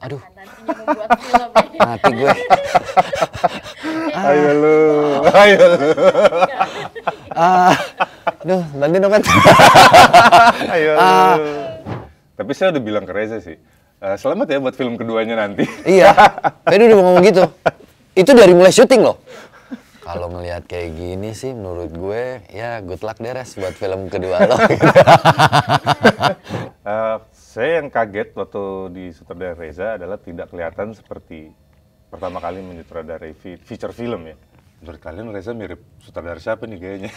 Aduh, akan nantinya membuat film ini? mati gue. Ayo lu, ayo lu. Aduh, bantuin dong, Pet. Ayo lu. Tapi saya udah bilang ke Reza sih, selamat ya buat film keduanya nanti. Iya, Fedi udah ngomong gitu. Itu dari mulai syuting loh. Kalau ngelihat kayak gini sih, menurut gue, ya good luck deh, Res, buat film kedua lo. Saya yang kaget waktu di sutradara Reza adalah tidak kelihatan seperti pertama kali menyutradarai feature film ya. Menurut kalian Reza mirip sutradara siapa nih kayaknya?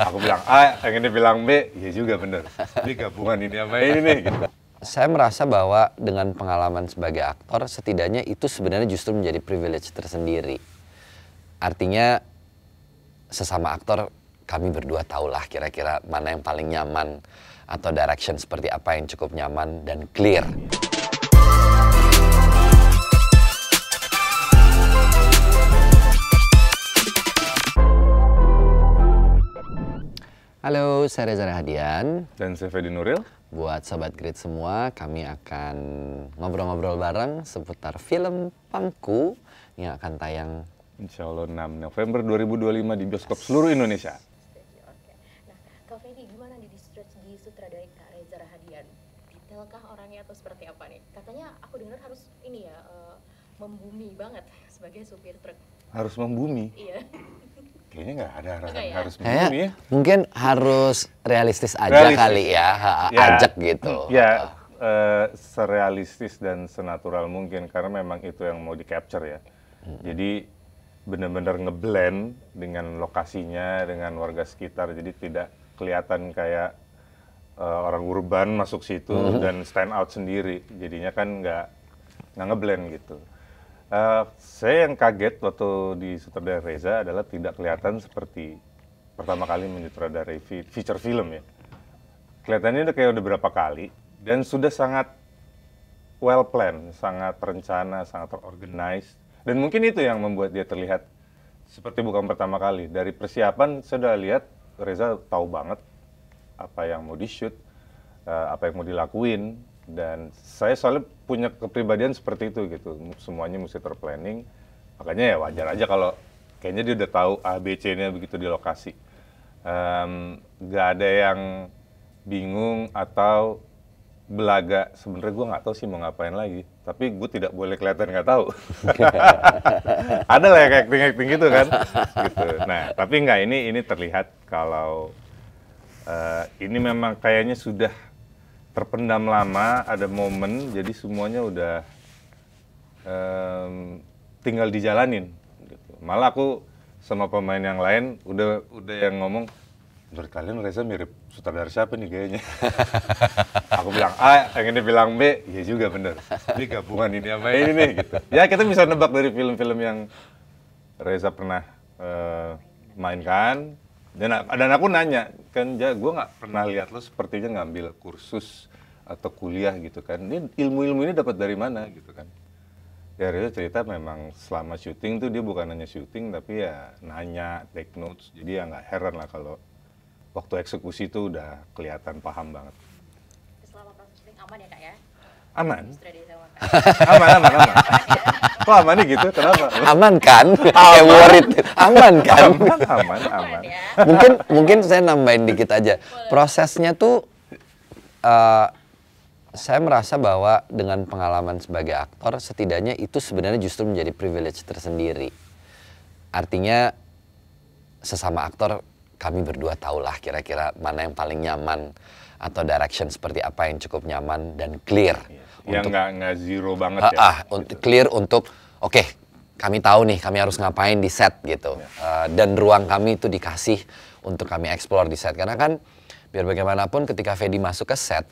Aku bilang A, yang ini bilang B, ya juga bener. Ini gabungan ini sama ini nih gitu. Saya merasa bahwa dengan pengalaman sebagai aktor, setidaknya itu sebenarnya justru menjadi privilege tersendiri. Artinya, sesama aktor, kami berdua tahulah kira-kira mana yang paling nyaman, atau direction seperti apa yang cukup nyaman dan clear. Halo, saya Reza Rahadian. Dan saya Fedi Nuril. Buat Sobat Grid semua, kami akan ngobrol-ngobrol bareng seputar film Pangku yang akan tayang Insya Allah 6 November 2025 di bioskop seluruh Indonesia. Oke. Nah, Kak Fedi gimana nih di sutradarai Kak Reza Rahadian? Detailkah orangnya atau seperti apa nih? Katanya aku dengar harus ini ya, membumi banget sebagai supir truk. Harus membumi. Iya. Kayaknya nggak ada arahan Enggak ya? harus membumi ya. mungkin harus realistis aja Realistis. kali ya, Ya, ajak gitu. Ya, serealistis dan senatural mungkin karena memang itu yang mau di-capture ya. Jadi benar-benar ngeblend dengan lokasinya, dengan warga sekitar. Jadi tidak kelihatan kayak orang urban masuk situ dan stand out sendiri. Jadinya kan nggak ngeblend gitu. Saya yang kaget waktu di sutradara Reza adalah tidak kelihatan seperti pertama kali menyutradarai feature film ya. Kelihatannya udah kayak udah berapa kali dan sudah sangat well planned, sangat terencana, sangat terorganize. Dan mungkin itu yang membuat dia terlihat seperti bukan pertama kali. Dari persiapan saya udah lihat Reza tahu banget apa yang mau di-shoot, apa yang mau dilakuin. Dan saya soalnya punya kepribadian seperti itu gitu. Semuanya mesti terplanning. Makanya ya wajar aja kalau kayaknya dia udah tahu A, B, C-nya begitu di lokasi. Nggak ada yang bingung atau belaga. Sebenarnya gue nggak tahu sih mau ngapain lagi. Tapi gue tidak boleh kelihatan nggak tahu. Ada lah yang acting gitu kan. Gitu. Nah, tapi nggak, ini terlihat kalau ini memang kayaknya sudah terpendam lama, ada momen, jadi semuanya udah tinggal dijalanin. Gitu. Malah aku sama pemain yang lain udah yang ngomong, menurut kalian Reza mirip sutradara siapa nih kayaknya? Aku bilang A, yang ini bilang B, ya juga bener. Ini gabungan ini sama ini nih gitu. Ya kita bisa nebak dari film-film yang Reza pernah mainkan. Dan aku nanya, kan gue nggak pernah lihat lo sepertinya ngambil kursus atau kuliah gitu kan. Ini ilmu-ilmu ini dapat dari mana gitu kan. Ya Reza cerita memang selama syuting tuh dia bukan hanya syuting tapi ya nanya, take notes. Jadi ya nggak heran lah kalau waktu eksekusi itu udah kelihatan paham banget. Selama proses syuting aman ya Kak ya? Aman? Sutradara sama Kak. Aman. Kok aman nih gitu? Kenapa? Aman kan? Kayak worried. Aman kan? Aman. Ya. Mungkin saya nambahin dikit aja. Prosesnya tuh saya merasa bahwa dengan pengalaman sebagai aktor, setidaknya itu sebenarnya justru menjadi privilege tersendiri. Artinya sesama aktor, kami berdua tahulah kira-kira mana yang paling nyaman, atau direction seperti apa yang cukup nyaman dan clear. Yang nggak zero banget ya. Clear untuk, oke, kami tahu nih kami harus ngapain di set gitu. Dan ruang kami itu dikasih untuk kami explore di set. Karena kan biar bagaimanapun ketika Fedi masuk ke set,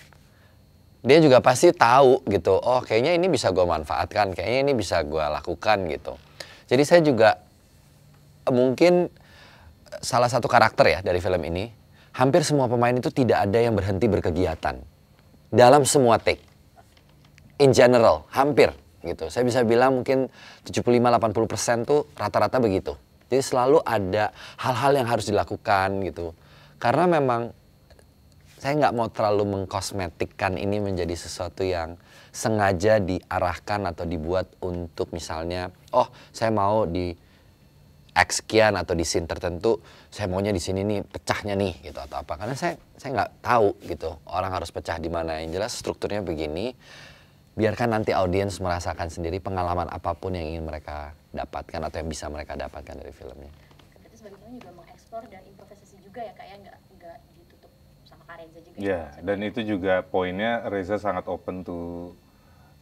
dia juga pasti tahu gitu, oh kayaknya ini bisa gue manfaatkan, kayaknya ini bisa gue lakukan gitu. Jadi saya juga mungkin salah satu karakter ya dari film ini, hampir semua pemain itu tidak ada yang berhenti berkegiatan dalam semua take. In general, hampir gitu. Saya bisa bilang mungkin 75-80% tuh rata-rata begitu. Jadi selalu ada hal-hal yang harus dilakukan gitu. Karena memang saya nggak mau terlalu mengkosmetikkan ini menjadi sesuatu yang sengaja diarahkan atau dibuat untuk misalnya, oh saya mau di X sekian atau di scene tertentu, saya maunya di sini nih pecahnya nih gitu atau apa. Karena saya nggak tahu gitu orang harus pecah di mana. Yang jelas strukturnya begini. Biarkan nanti audiens merasakan sendiri pengalaman apapun yang ingin mereka dapatkan atau yang bisa mereka dapatkan dari filmnya. Berarti sebagai juga mengeksplor dan improvisasi juga ya, kayak nggak ditutup sama Kak Reza juga. Ya, dan itu juga poinnya Reza sangat open to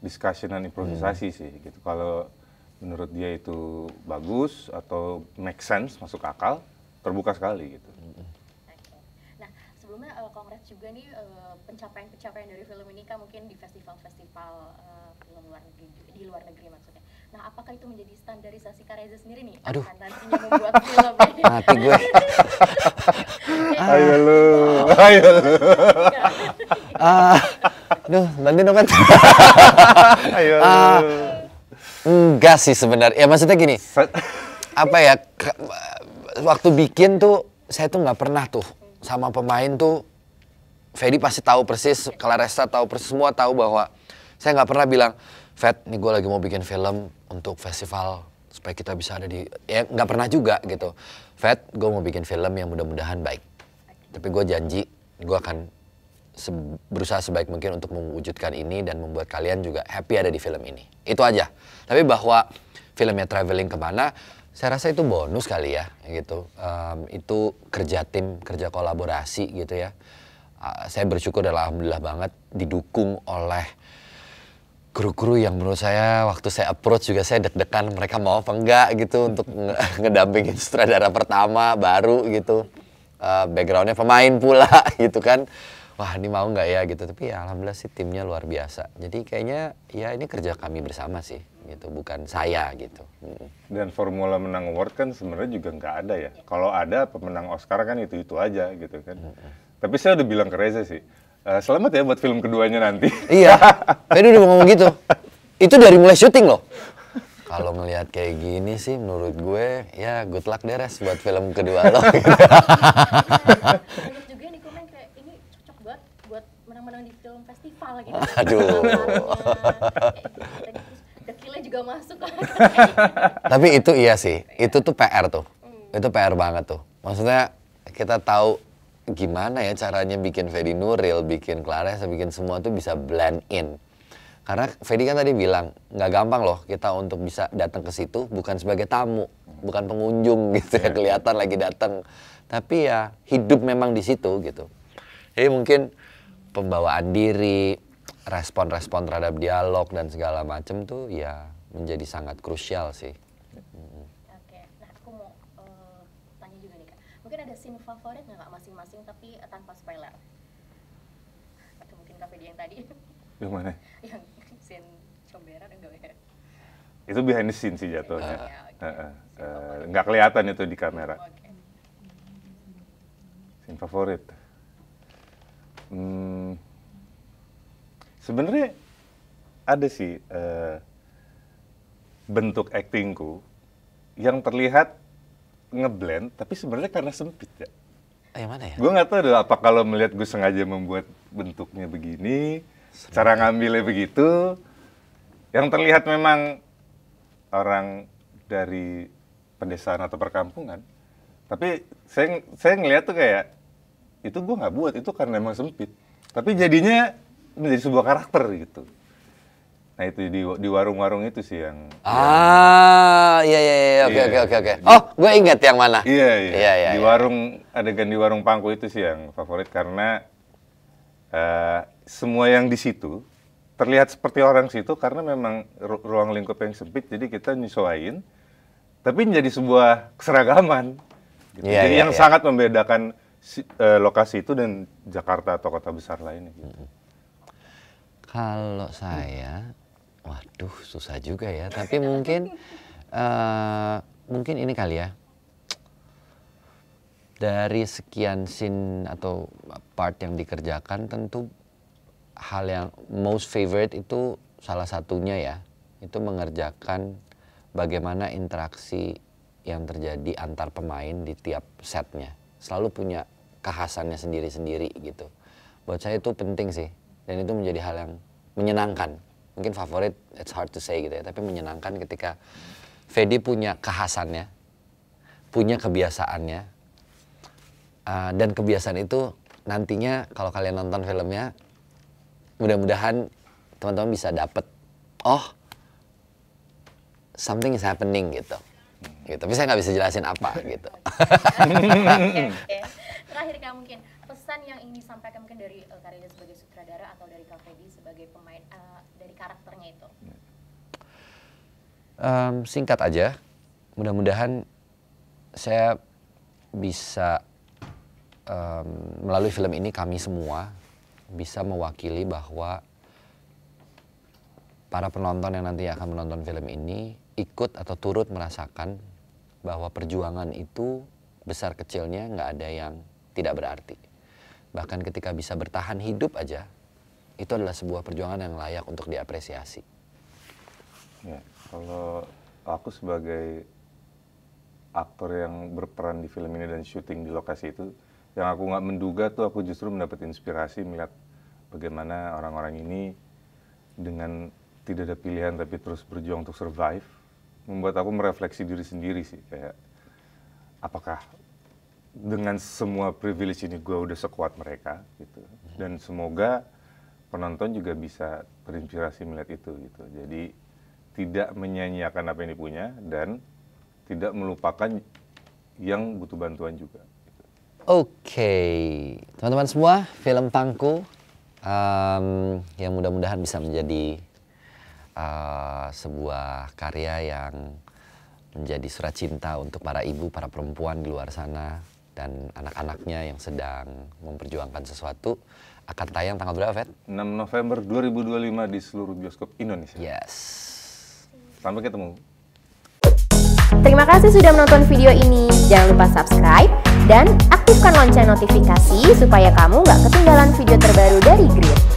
discussion dan improvisasi sih gitu. Kalau menurut dia itu bagus atau make sense, masuk akal, terbuka sekali gitu. Nah, sebelumnya congrats juga nih pencapaian-pencapaian dari film ini kan mungkin di festival-festival film di luar negeri maksudnya. Nah, apakah itu menjadi standarisasi Kak Reza sendiri nih? Aduh. Akan nantinya membuat film ini? Mati gue. Ayo lu. Aduh, bantuin dong, Pat. Ayo lu. Enggak sih sebenarnya. Ya maksudnya gini, apa ya, waktu bikin tuh saya tuh nggak pernah tuh sama pemain tuh, Fedi pasti tahu persis, Claressa tahu persis, semua tahu bahwa saya nggak pernah bilang, Fed, nih gue lagi mau bikin film untuk festival supaya kita bisa ada di, ya nggak pernah juga gitu. Fed, gue mau bikin film yang mudah-mudahan baik. Tapi gue janji, gue akan berusaha sebaik mungkin untuk mewujudkan ini dan membuat kalian juga happy ada di film ini. Itu aja. Tapi bahwa filmnya traveling kemana, saya rasa itu bonus kali ya, gitu. Itu kerja tim, kerja kolaborasi gitu ya. Saya bersyukur dan alhamdulillah banget didukung oleh kru-kru yang menurut saya waktu saya approach juga saya deg-degan mereka mau apa enggak gitu untuk ngedampingin sutradara pertama baru gitu. Backgroundnya pemain pula gitu kan. Wah ini mau nggak ya gitu, tapi ya alhamdulillah sih timnya luar biasa. Jadi kayaknya ya ini kerja kami bersama sih gitu, bukan saya gitu. Dan formula menang award kan sebenarnya juga nggak ada ya. Kalau ada pemenang Oscar kan itu aja gitu kan. Tapi saya udah bilang ke Reza sih, selamat ya buat film keduanya nanti. Iya, Fedi udah ngomong gitu. Itu dari mulai syuting loh. Kalau ngelihat kayak gini sih menurut gue ya good luck deh Res buat film kedua lo. Banyak juga yang di komen kayak ini cocok banget buat menang-menang di film festival gitu. Aduh. Terus dekilnya juga masuk. Tapi itu iya sih, itu tuh PR tuh. Itu PR banget tuh. Maksudnya kita tahu gimana ya caranya bikin Fedi Nuril, bikin Claressa, bikin semua tuh bisa blend in. Karena Fedi kan tadi bilang, nggak gampang loh kita untuk bisa datang ke situ bukan sebagai tamu, bukan pengunjung gitu ya, kelihatan lagi datang. Tapi ya hidup memang di situ gitu. Jadi mungkin pembawaan diri, respon-respon terhadap dialog dan segala macam tuh ya menjadi sangat krusial sih. Oke, nah aku mau tanya juga nih Kak. Mungkin ada scene favorit nggak Kak masing-masing tapi tanpa spoiler? Atau mungkin Kak Fedi yang tadi? Yang mana? Yang scene comberan enggak ya? Itu behind the scene sih jatuhnya. Okay. Nggak kelihatan itu di kamera. Okay. Scene favorit. Sebenarnya ada sih bentuk aktingku yang terlihat ngeblend, tapi sebenarnya karena sempit ya. Yang mana ya? Gue nggak tahu apa kalau melihat gue sengaja membuat bentuknya begini, cara ngambilnya begitu, yang terlihat memang orang dari pedesaan atau perkampungan. Tapi saya ngelihat tuh kayak itu gue nggak buat, itu karena emang sempit. Tapi jadinya menjadi sebuah karakter gitu. Nah itu di warung-warung itu sih yang Iya, oke. Oh, gue ingat yang mana. Iya. Di warung, adegan di warung Pangku itu sih yang favorit karena semua yang di situ terlihat seperti orang situ karena memang ruang lingkup yang sempit, jadi kita nyesuaiin, tapi menjadi sebuah keseragaman. Gitu. Jadi yang sangat membedakan lokasi itu dan Jakarta atau kota besar lainnya. Gitu. Kalau saya, waduh susah juga ya. Tapi mungkin ini kali ya. Dari sekian scene atau part yang dikerjakan tentu hal yang most favorite itu salah satunya ya. Itu mengerjakan bagaimana interaksi yang terjadi antar pemain di tiap setnya. Selalu punya kekhasannya sendiri-sendiri gitu. buat saya itu penting sih, dan itu menjadi hal yang menyenangkan. Mungkin favorit, it's hard to say gitu ya, tapi menyenangkan ketika Fedi punya kekhasannya, punya kebiasaannya, dan kebiasaan itu nantinya kalau kalian nonton filmnya, mudah-mudahan teman-teman bisa dapet, oh something is happening gitu. Tapi saya nggak bisa jelasin apa gitu. Oke. Terakhir Kak, mungkin pesan yang ingin disampaikan mungkin dari Kak Reza sebagai sutradara atau dari Kak Fedi sebagai pemain dari karakternya itu. Singkat aja, mudah-mudahan saya bisa melalui film ini kami semua bisa mewakili bahwa para penonton yang nanti akan menonton film ini ikut atau turut merasakan bahwa perjuangan itu besar kecilnya nggak ada yang tidak berarti. Bahkan ketika bisa bertahan hidup aja, itu adalah sebuah perjuangan yang layak untuk diapresiasi. Ya, kalau aku sebagai aktor yang berperan di film ini dan syuting di lokasi itu, yang aku nggak menduga tuh aku justru mendapat inspirasi melihat bagaimana orang-orang ini dengan tidak ada pilihan tapi terus berjuang untuk survive, membuat aku merefleksi diri sendiri sih, kayak apakah dengan semua privilege ini gue udah sekuat mereka gitu. Dan semoga penonton juga bisa terinspirasi melihat itu gitu. Jadi tidak menyanyiakan apa yang dipunya dan tidak melupakan yang butuh bantuan juga. Oke, teman-teman semua, film Pangku yang mudah-mudahan bisa menjadi sebuah karya yang menjadi surat cinta untuk para ibu, para perempuan di luar sana, dan anak-anaknya yang sedang memperjuangkan sesuatu. Akan tayang tanggal berapa, Fet? 6 November 2025 di seluruh bioskop Indonesia. Yes. Sampai ketemu. Terima kasih sudah menonton video ini. Jangan lupa subscribe dan aktifkan lonceng notifikasi supaya kamu nggak ketinggalan video terbaru dari Grid.